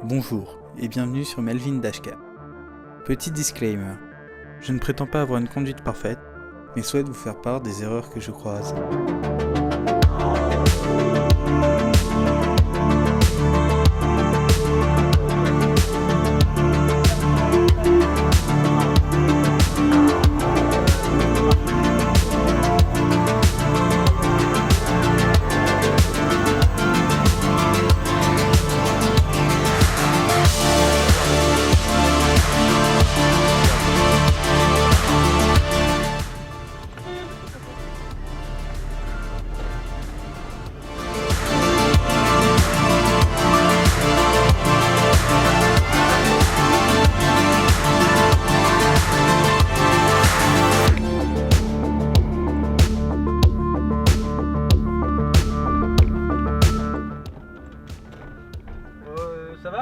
Bonjour et bienvenue sur Melvin Dashcam. Petit disclaimer, je ne prétends pas avoir une conduite parfaite, mais souhaite vous faire part des erreurs que je croise. Ça va?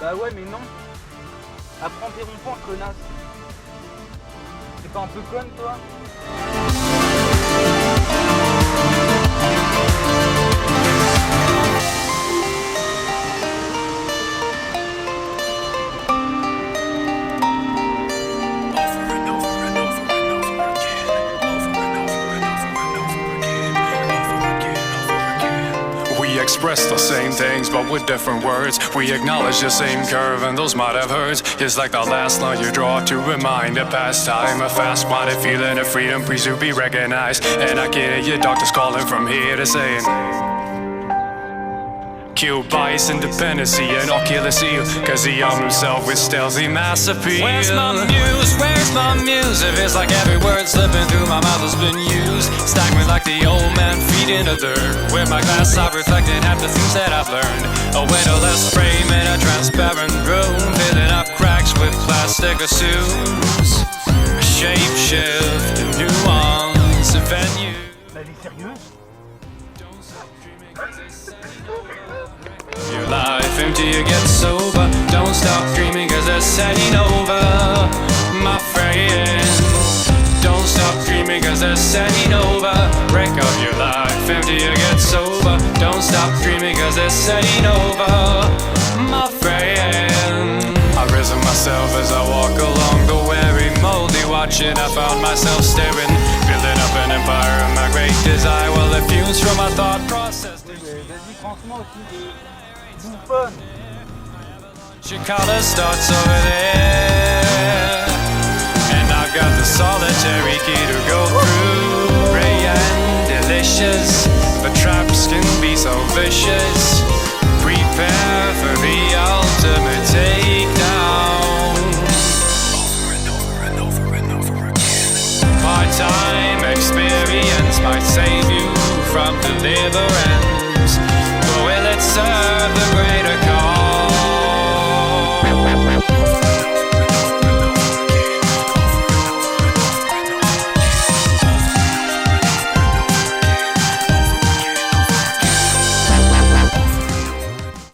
Bah ouais mais non. Apprends tes ronds-points, connasse. T'es pas un peu conne toi? We express the same things but with different words. We acknowledge the same curve and those might have hurt. It's like the last line you draw to remind a past time. A fast-minded feeling of freedom, please to be recognized. And I can hear your doctors calling from here to saying kill bias, independency, and oculus eel, cause he armed himself with stealthy mass appeal. Where's my muse? Where's my muse? It feels like every word slipping through my mouth has been used. Stagnant like the old man feet in the dirt. With my glass I've reflected half the things that I've learned. A windowless frame in a transparent room, filling up cracks with plastic assumes. A shape shift, a nuance, a venue. Elle est sérieuse? Your life empty, you get sober. Don't stop dreaming cause they're setting over. My friend, don't stop dreaming cause they're setting over. Break up your life empty, you get sober. Don't stop dreaming cause they're setting over. My friend, I've risen myself as I walk along the weary moldy watching. I found myself staring, building up an empire of my great desire. Well, it fused from my thought process. Vas-y, franchement aussi. Bouffonne. Chicago starts over there, and I've got the solitary key to go through. Ray and delicious, but traps can be so vicious. Prepare for the ultimate takedown. Over and over and over and over again. Part-time experience might save you from deliverance.